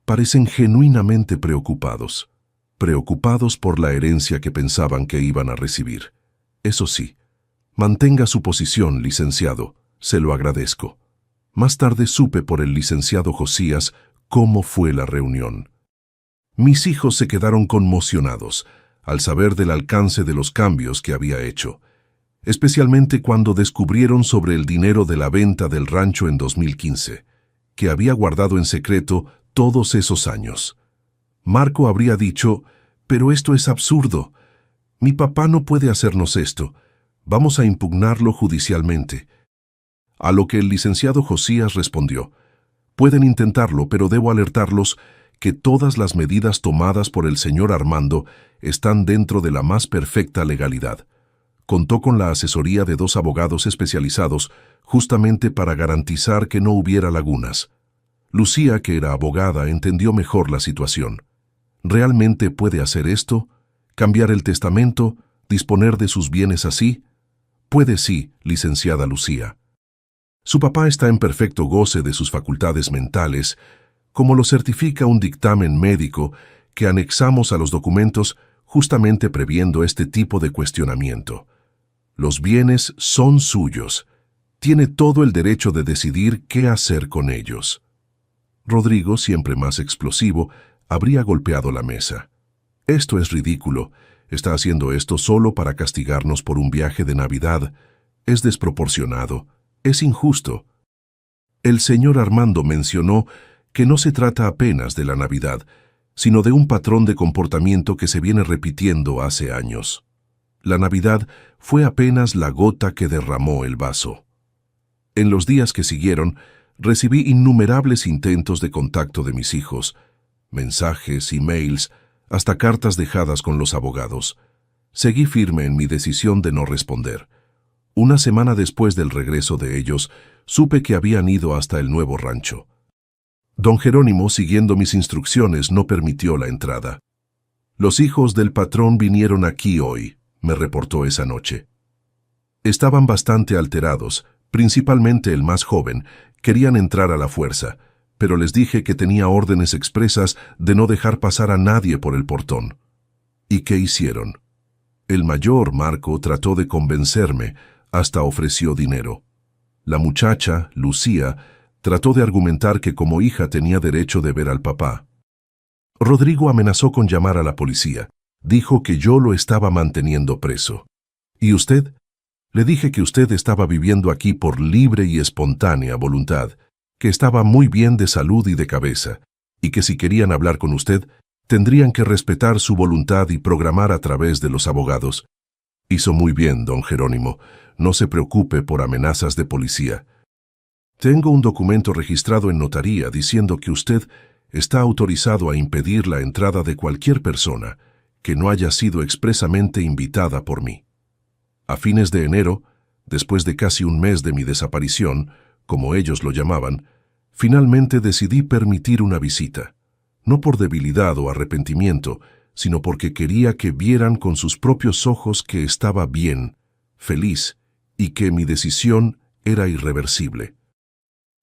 Parecen genuinamente preocupados. Preocupados por la herencia que pensaban que iban a recibir. Eso sí, mantenga su posición, licenciado, se lo agradezco. Más tarde supe por el licenciado Josías cómo fue la reunión. Mis hijos se quedaron conmocionados al saber del alcance de los cambios que había hecho, especialmente cuando descubrieron sobre el dinero de la venta del rancho en 2015, que había guardado en secreto todos esos años. Marco habría dicho: pero esto es absurdo. Mi papá no puede hacernos esto. Vamos a impugnarlo judicialmente. A lo que el licenciado Josías respondió: pueden intentarlo, pero debo alertarlos que todas las medidas tomadas por el señor Armando están dentro de la más perfecta legalidad. Contó con la asesoría de 2 abogados especializados justamente para garantizar que no hubiera lagunas. Lucía, que era abogada, entendió mejor la situación. ¿Realmente puede hacer esto? ¿Cambiar el testamento? ¿Disponer de sus bienes así? Puede, sí, licenciada Lucía. Su papá está en perfecto goce de sus facultades mentales, como lo certifica un dictamen médico que anexamos a los documentos justamente previendo este tipo de cuestionamiento. Los bienes son suyos. Tiene todo el derecho de decidir qué hacer con ellos. Rodrigo, siempre más explosivo, habría golpeado la mesa. Esto es ridículo. Está haciendo esto solo para castigarnos por un viaje de Navidad. Es desproporcionado. Es injusto. El señor Armando mencionó que no se trata apenas de la Navidad, sino de un patrón de comportamiento que se viene repitiendo hace años. La Navidad fue apenas la gota que derramó el vaso. En los días que siguieron, recibí innumerables intentos de contacto de mis hijos, mensajes, emails, hasta cartas dejadas con los abogados. Seguí firme en mi decisión de no responder. Una semana después del regreso de ellos, supe que habían ido hasta el nuevo rancho. Don Jerónimo, siguiendo mis instrucciones, no permitió la entrada. Los hijos del patrón vinieron aquí hoy, me reportó esa noche. Estaban bastante alterados, principalmente el más joven, querían entrar a la fuerza, pero les dije que tenía órdenes expresas de no dejar pasar a nadie por el portón. ¿Y qué hicieron? El mayor, Marco, trató de convencerme, hasta ofreció dinero. La muchacha, Lucía, trató de argumentar que como hija tenía derecho de ver al papá. Rodrigo amenazó con llamar a la policía. Dijo que yo lo estaba manteniendo preso. ¿Y usted? Le dije que usted estaba viviendo aquí por libre y espontánea voluntad, que estaba muy bien de salud y de cabeza, y que si querían hablar con usted, tendrían que respetar su voluntad y programar a través de los abogados. Hizo muy bien, don Jerónimo. No se preocupe por amenazas de policía. Tengo un documento registrado en notaría diciendo que usted está autorizado a impedir la entrada de cualquier persona que no haya sido expresamente invitada por mí. A fines de enero, después de casi un mes de mi desaparición, como ellos lo llamaban, finalmente decidí permitir una visita, no por debilidad o arrepentimiento, sino porque quería que vieran con sus propios ojos que estaba bien, feliz, y que mi decisión era irreversible.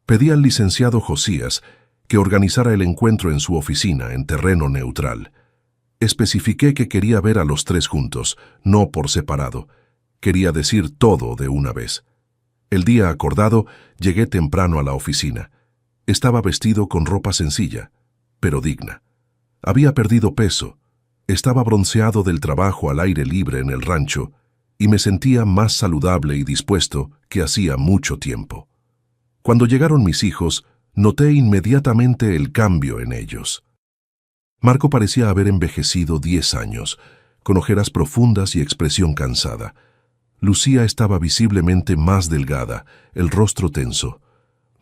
Pedí al licenciado Josías que organizara el encuentro en su oficina, en terreno neutral. Especifiqué que quería ver a los tres juntos, no por separado. Quería decir todo de una vez. El día acordado, llegué temprano a la oficina. Estaba vestido con ropa sencilla, pero digna. Había perdido peso, estaba bronceado del trabajo al aire libre en el rancho, y me sentía más saludable y dispuesto que hacía mucho tiempo. Cuando llegaron mis hijos, noté inmediatamente el cambio en ellos. Marco parecía haber envejecido 10 años, con ojeras profundas y expresión cansada. Lucía estaba visiblemente más delgada, el rostro tenso.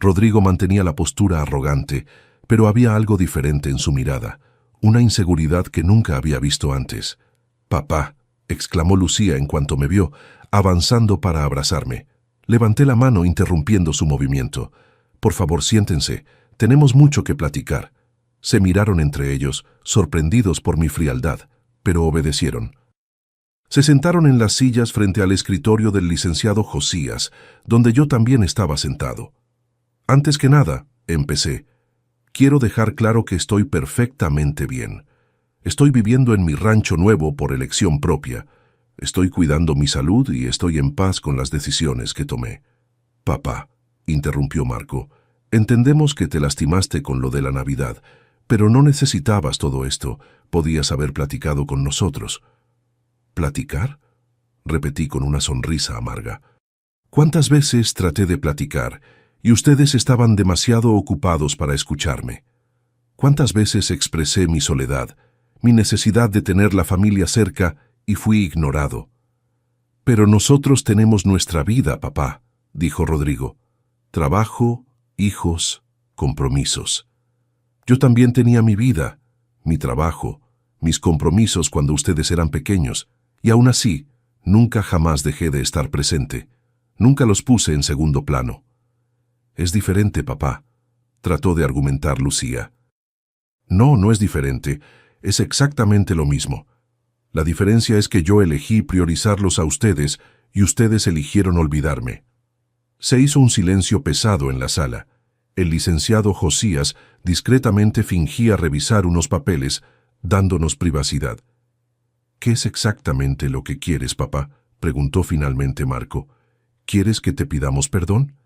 Rodrigo mantenía la postura arrogante, pero había algo diferente en su mirada, una inseguridad que nunca había visto antes. «Papá», exclamó Lucía en cuanto me vio, avanzando para abrazarme. Levanté la mano interrumpiendo su movimiento. «Por favor, siéntense, tenemos mucho que platicar». Se miraron entre ellos, sorprendidos por mi frialdad, pero obedecieron. Se sentaron en las sillas frente al escritorio del licenciado Josías, donde yo también estaba sentado. Antes que nada, empecé. Quiero dejar claro que estoy perfectamente bien. Estoy viviendo en mi rancho nuevo por elección propia. Estoy cuidando mi salud y estoy en paz con las decisiones que tomé. Papá, interrumpió Marco, entendemos que te lastimaste con lo de la Navidad, pero no necesitabas todo esto, podías haber platicado con nosotros. ¿Platicar?, repetí con una sonrisa amarga. ¿Cuántas veces traté de platicar y ustedes estaban demasiado ocupados para escucharme? ¿Cuántas veces expresé mi soledad, mi necesidad de tener la familia cerca y fui ignorado? Pero nosotros tenemos nuestra vida, papá, dijo Rodrigo. Trabajo, hijos, compromisos. Yo también tenía mi vida, mi trabajo, mis compromisos cuando ustedes eran pequeños, y aún así, nunca jamás dejé de estar presente. Nunca los puse en segundo plano. Es diferente, papá, trató de argumentar Lucía. No, no es diferente, es exactamente lo mismo. La diferencia es que yo elegí priorizarlos a ustedes y ustedes eligieron olvidarme. Se hizo un silencio pesado en la sala. El licenciado Josías discretamente fingía revisar unos papeles, dándonos privacidad. ¿Qué es exactamente lo que quieres, papá?, preguntó finalmente Marco. ¿Quieres que te pidamos perdón?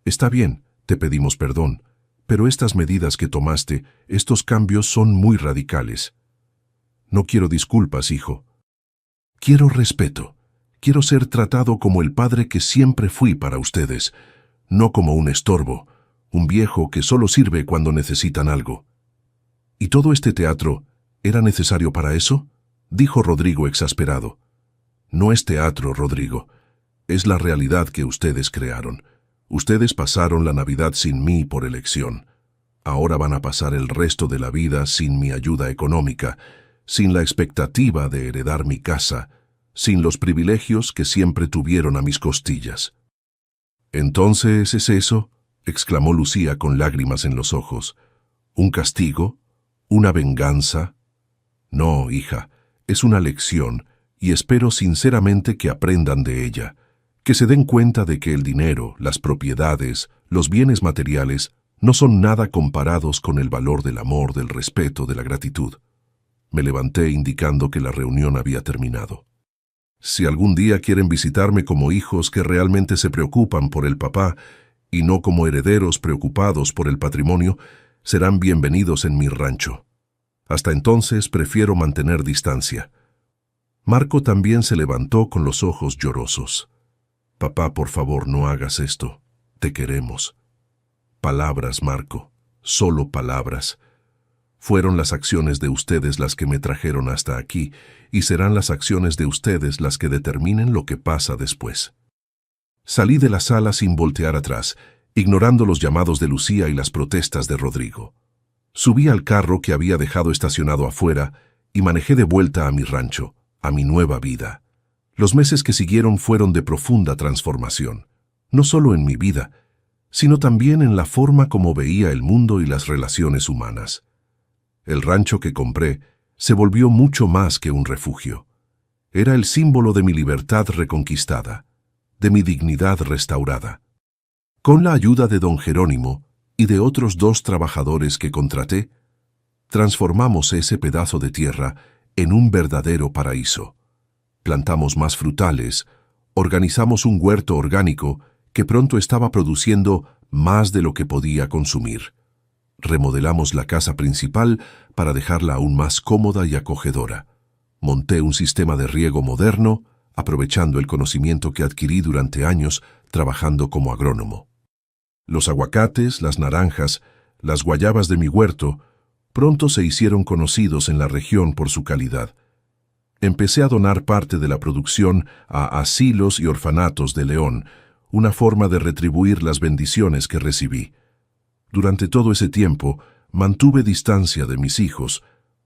Está bien, te pedimos perdón, pero estas medidas que tomaste, estos cambios son muy radicales. No quiero disculpas, hijo. Quiero respeto. Quiero ser tratado como el padre que siempre fui para ustedes, no como un estorbo, un viejo que solo sirve cuando necesitan algo. ¿Y todo este teatro era necesario para eso?, dijo Rodrigo exasperado. No es teatro, Rodrigo. Es la realidad que ustedes crearon. Ustedes pasaron la Navidad sin mí por elección. Ahora van a pasar el resto de la vida sin mi ayuda económica, sin la expectativa de heredar mi casa, sin los privilegios que siempre tuvieron a mis costillas. «¿Entonces es eso?», exclamó Lucía con lágrimas en los ojos. «¿Un castigo? ¿Una venganza?». «No, hija, es una lección, y espero sinceramente que aprendan de ella, que se den cuenta de que el dinero, las propiedades, los bienes materiales no son nada comparados con el valor del amor, del respeto, de la gratitud». Me levanté indicando que la reunión había terminado. «Si algún día quieren visitarme como hijos que realmente se preocupan por el papá y no como herederos preocupados por el patrimonio, serán bienvenidos en mi rancho. Hasta entonces prefiero mantener distancia». Marco también se levantó con los ojos llorosos. «Papá, por favor, no hagas esto. Te queremos». Palabras, Marco, solo palabras. Fueron las acciones de ustedes las que me trajeron hasta aquí, y serán las acciones de ustedes las que determinen lo que pasa después. Salí de la sala sin voltear atrás, ignorando los llamados de Lucía y las protestas de Rodrigo. Subí al carro que había dejado estacionado afuera y manejé de vuelta a mi rancho, a mi nueva vida. Los meses que siguieron fueron de profunda transformación, no solo en mi vida, sino también en la forma como veía el mundo y las relaciones humanas. El rancho que compré se volvió mucho más que un refugio. Era el símbolo de mi libertad reconquistada, de mi dignidad restaurada. Con la ayuda de don Jerónimo y de otros 2 trabajadores que contraté, transformamos ese pedazo de tierra en un verdadero paraíso. Plantamos más frutales, organizamos un huerto orgánico que pronto estaba produciendo más de lo que podía consumir. Remodelamos la casa principal para dejarla aún más cómoda y acogedora. Monté un sistema de riego moderno, aprovechando el conocimiento que adquirí durante años trabajando como agrónomo. Los aguacates, las naranjas, las guayabas de mi huerto pronto se hicieron conocidos en la región por su calidad. Empecé a donar parte de la producción a asilos y orfanatos de León, una forma de retribuir las bendiciones que recibí. Durante todo ese tiempo mantuve distancia de mis hijos,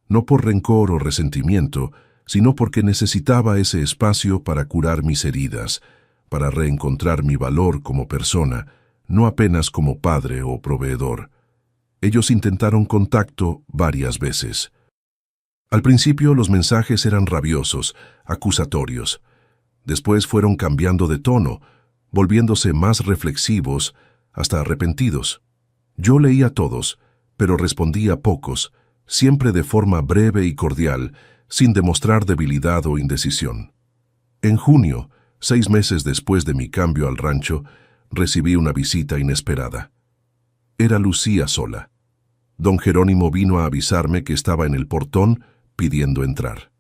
no por rencor o resentimiento, sino porque necesitaba ese espacio para curar mis heridas, para reencontrar mi valor como persona, no apenas como padre o proveedor. Ellos intentaron contacto varias veces. Al principio los mensajes eran rabiosos, acusatorios. Después fueron cambiando de tono, volviéndose más reflexivos, hasta arrepentidos. Yo leía a todos, pero respondía a pocos, siempre de forma breve y cordial, sin demostrar debilidad o indecisión. En junio, 6 meses después de mi cambio al rancho, recibí una visita inesperada. Era Lucía sola. Don Jerónimo vino a avisarme que estaba en el portón pidiendo entrar.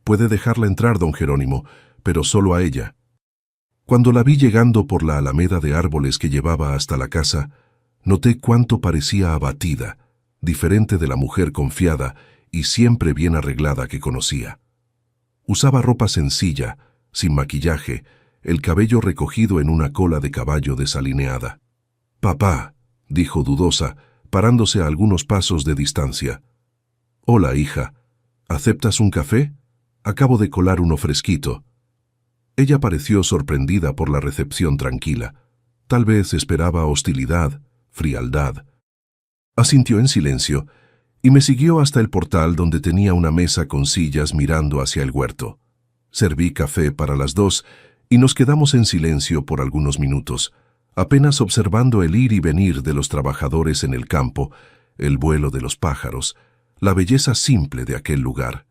«Puede dejarla entrar, don Jerónimo, pero solo a ella». Cuando la vi llegando por la alameda de árboles que llevaba hasta la casa, noté cuánto parecía abatida, diferente de la mujer confiada y siempre bien arreglada que conocía. Usaba ropa sencilla, sin maquillaje, el cabello recogido en una cola de caballo desalineada. «Papá», dijo dudosa, parándose a algunos pasos de distancia. «Hola, hija. ¿Aceptas un café? Acabo de colar uno fresquito». Ella pareció sorprendida por la recepción tranquila. Tal vez esperaba hostilidad, frialdad. Asintió en silencio y me siguió hasta el portal donde tenía una mesa con sillas mirando hacia el huerto. Serví café para las 2 y nos quedamos en silencio por algunos minutos, apenas observando el ir y venir de los trabajadores en el campo, el vuelo de los pájaros, la belleza simple de aquel lugar.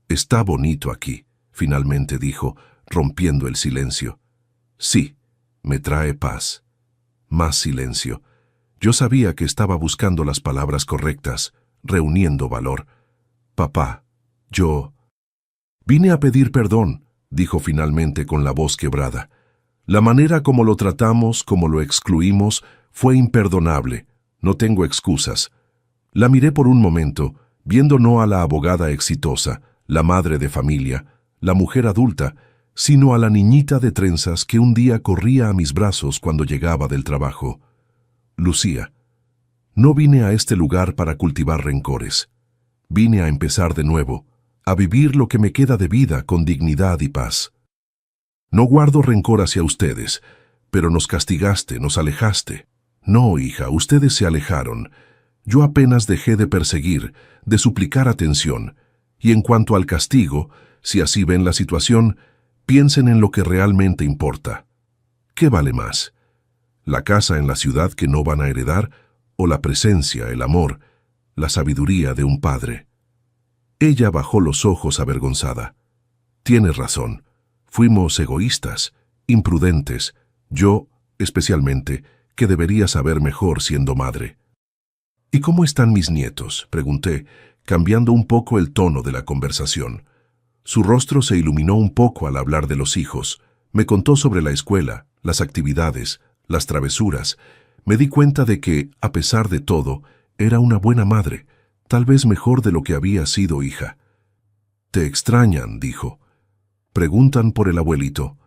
«Está bonito aquí», finalmente dijo, rompiendo el silencio. «Sí, me trae paz». Más silencio. Yo sabía que estaba buscando las palabras correctas, reuniendo valor. «Papá, yo...» «Vine a pedir perdón», dijo finalmente con la voz quebrada. «La manera como lo tratamos, como lo excluimos, Fue imperdonable. No tengo excusas. La miré por un momento, viendo no a la abogada exitosa, la madre de familia, la mujer adulta, sino a la niñita de trenzas que un día corría a mis brazos cuando llegaba del trabajo. Lucía, no vine a este lugar para cultivar rencores. Vine a empezar de nuevo, a vivir lo que me queda de vida con dignidad y paz. No guardo rencor hacia ustedes, pero nos castigaste, nos alejaste. No, hija, ustedes se alejaron. Yo apenas dejé de perseguir, de suplicar atención, y en cuanto al castigo, si así ven la situación, piensen en lo que realmente importa. ¿Qué vale más? ¿La casa en la ciudad que no van a heredar o la presencia, el amor, la sabiduría de un padre? Ella bajó los ojos avergonzada. Tienes razón. Fuimos egoístas, imprudentes, yo, especialmente, que debería saber mejor siendo madre. ¿Y cómo están mis nietos?, pregunté, cambiando un poco el tono de la conversación. Su rostro se iluminó un poco al hablar de los hijos. Me contó sobre la escuela, las actividades, las travesuras. Me di cuenta de que, a pesar de todo, era una buena madre, tal vez mejor de lo que había sido hija. «Te extrañan», dijo. «Preguntan por el abuelito.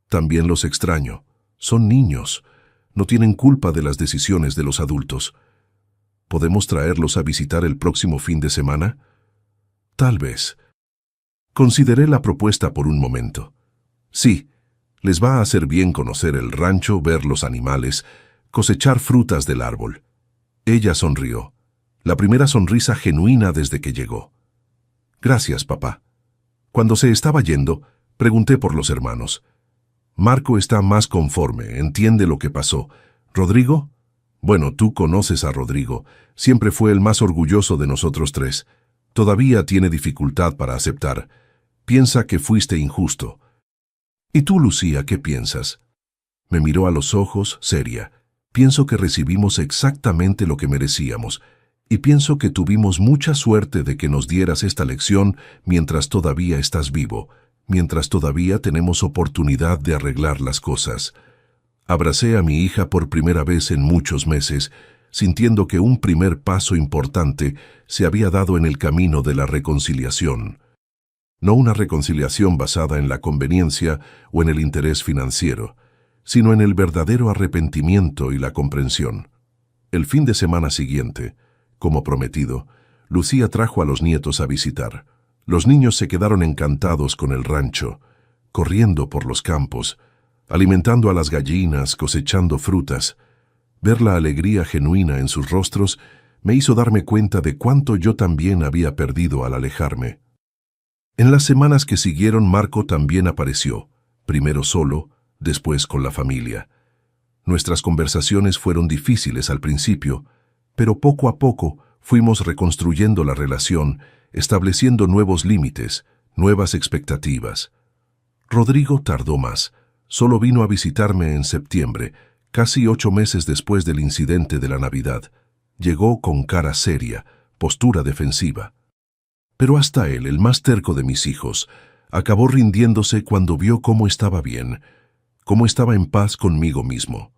También los extraño. Son niños. No tienen culpa de las decisiones de los adultos. ¿Podemos traerlos a visitar el próximo fin de semana?» «Tal vez». Consideré la propuesta por un momento. Sí, les va a hacer bien conocer el rancho, ver los animales, cosechar frutas del árbol. Ella sonrió, la primera sonrisa genuina desde que llegó. «Gracias, papá». Cuando se estaba yendo, pregunté por los hermanos. «Marco está más conforme, entiende lo que pasó. ¿Rodrigo?» «Bueno, tú conoces a Rodrigo. Siempre fue el más orgulloso de nosotros tres. Todavía tiene dificultad para aceptar. Piensa que fuiste injusto». «¿Y tú, Lucía, qué piensas?» Me miró a los ojos, seria. «Pienso que recibimos exactamente lo que merecíamos, y pienso que tuvimos mucha suerte de que nos dieras esta lección mientras todavía estás vivo, mientras todavía tenemos oportunidad de arreglar las cosas». Abracé a mi hija por primera vez en muchos meses, sintiendo que un primer paso importante se había dado en el camino de la reconciliación. No una reconciliación basada en la conveniencia o en el interés financiero, sino en el verdadero arrepentimiento y la comprensión. El fin de semana siguiente, como prometido, Lucía trajo a los nietos a visitar. Los niños se quedaron encantados con el rancho, corriendo por los campos, alimentando a las gallinas, cosechando frutas. Ver la alegría genuina en sus rostros me hizo darme cuenta de cuánto yo también había perdido al alejarme. En las semanas que siguieron, Marco también apareció, primero solo, después con la familia. Nuestras conversaciones fueron difíciles al principio, pero poco a poco fuimos reconstruyendo la relación, estableciendo nuevos límites, nuevas expectativas. Rodrigo tardó más. Solo vino a visitarme en septiembre, casi 8 meses después del incidente de la Navidad. Llegó con cara seria, postura defensiva. Pero hasta él, el más terco de mis hijos, acabó rindiéndose cuando vio cómo estaba bien, cómo estaba en paz conmigo mismo.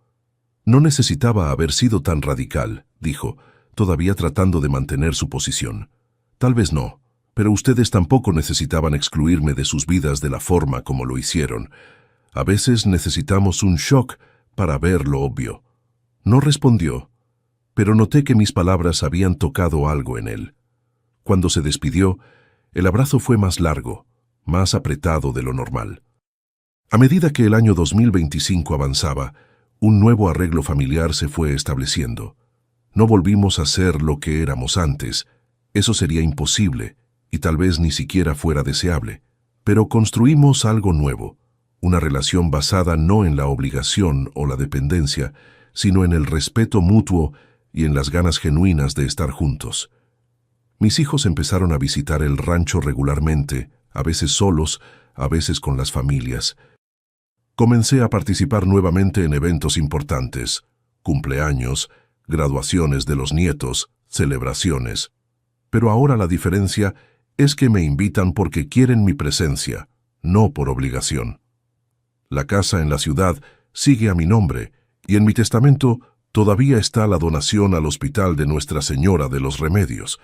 «No necesitaba haber sido tan radical», dijo, todavía tratando de mantener su posición. «Tal vez no, pero ustedes tampoco necesitaban excluirme de sus vidas de la forma como lo hicieron. A veces necesitamos un shock para ver lo obvio». No respondió, pero noté que mis palabras habían tocado algo en él. Cuando se despidió, el abrazo fue más largo, más apretado de lo normal. A medida que el año 2025 avanzaba, un nuevo arreglo familiar se fue estableciendo. No volvimos a ser lo que éramos antes. Eso sería imposible y tal vez ni siquiera fuera deseable. Pero construimos algo nuevo, una relación basada no en la obligación o la dependencia, sino en el respeto mutuo y en las ganas genuinas de estar juntos. Mis hijos empezaron a visitar el rancho regularmente, a veces solos, a veces con las familias. Comencé a participar nuevamente en eventos importantes, cumpleaños, graduaciones de los nietos, celebraciones. Pero ahora la diferencia es que me invitan porque quieren mi presencia, no por obligación. La casa en la ciudad sigue a mi nombre y en mi testamento Todavía está la donación al Hospital de Nuestra Señora de los Remedios.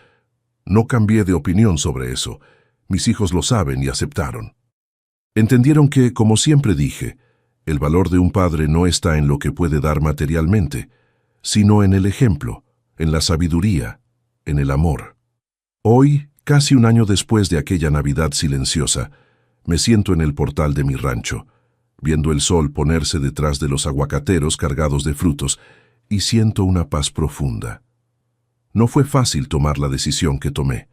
No cambié de opinión sobre eso. Mis hijos lo saben y aceptaron. Entendieron que, como siempre dije, el valor de un padre no está en lo que puede dar materialmente, sino en el ejemplo, en la sabiduría, en el amor. Hoy, casi un año después de aquella Navidad silenciosa, me siento en el portal de mi rancho, viendo el sol ponerse detrás de los aguacateros cargados de frutos, y siento una paz profunda. No fue fácil tomar la decisión que tomé.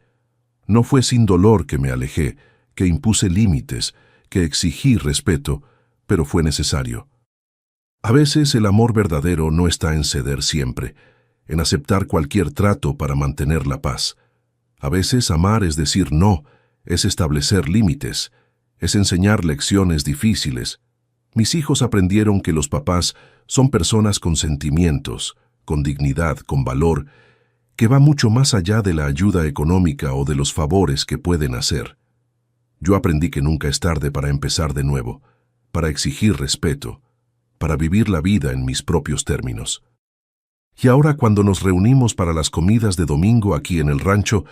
No fue sin dolor que me alejé, que impuse límites, que exigí respeto, pero fue necesario. A veces el amor verdadero no está en ceder siempre, en aceptar cualquier trato para mantener la paz. A veces amar es decir no, es establecer límites, es enseñar lecciones difíciles. Mis hijos aprendieron que los papás son personas con sentimientos, con dignidad, con valor, que va mucho más allá de la ayuda económica o de los favores que pueden hacer. Yo aprendí que nunca es tarde para empezar de nuevo, para exigir respeto, para vivir la vida en mis propios términos. Y ahora cuando nos reunimos para las comidas de domingo aquí en el rancho,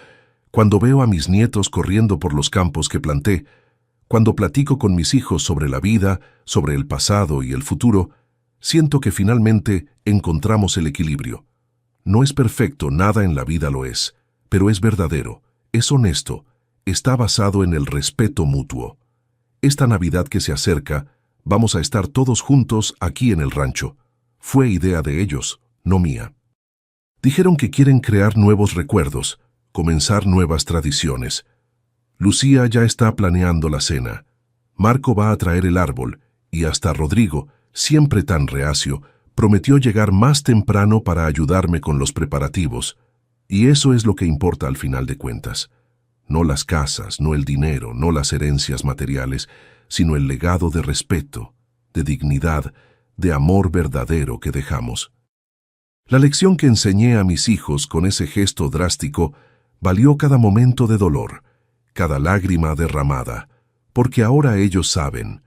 cuando veo a mis nietos corriendo por los campos que planté, cuando platico con mis hijos sobre la vida, sobre el pasado y el futuro, siento que finalmente encontramos el equilibrio. No es perfecto, nada en la vida lo es, pero es verdadero, es honesto, está basado en el respeto mutuo. Esta Navidad que se acerca, vamos a estar todos juntos aquí en el rancho. Fue idea de ellos, no mía. Dijeron que quieren crear nuevos recuerdos, comenzar nuevas tradiciones. Lucía ya está planeando la cena. Marco va a traer el árbol, y hasta Rodrigo, siempre tan reacio, prometió llegar más temprano para ayudarme con los preparativos. Y eso es lo que importa al final de cuentas. No las casas, no el dinero, no las herencias materiales, sino el legado de respeto, de dignidad, de amor verdadero que dejamos. La lección que enseñé a mis hijos con ese gesto drástico valió cada momento de dolor, cada lágrima derramada, porque ahora ellos saben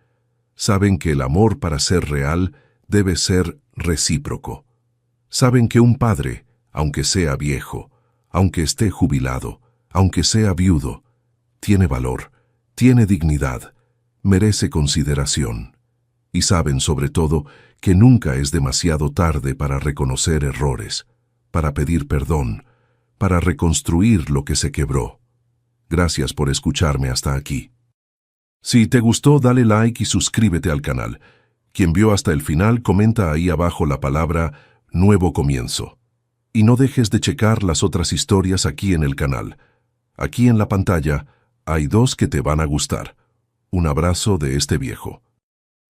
que el amor para ser real debe ser recíproco. Saben que un padre, aunque sea viejo, aunque esté jubilado, aunque sea viudo, tiene valor, tiene dignidad, merece consideración. Y saben sobre todo que nunca es demasiado tarde para reconocer errores, para pedir perdón, para reconstruir lo que se quebró. Gracias por escucharme hasta aquí. Si te gustó, dale like y suscríbete al canal. Quien vio hasta el final, comenta ahí abajo la palabra Nuevo Comienzo. Y no dejes de checar las otras historias aquí en el canal. Aquí en la pantalla hay 2 que te van a gustar. Un abrazo de este viejo.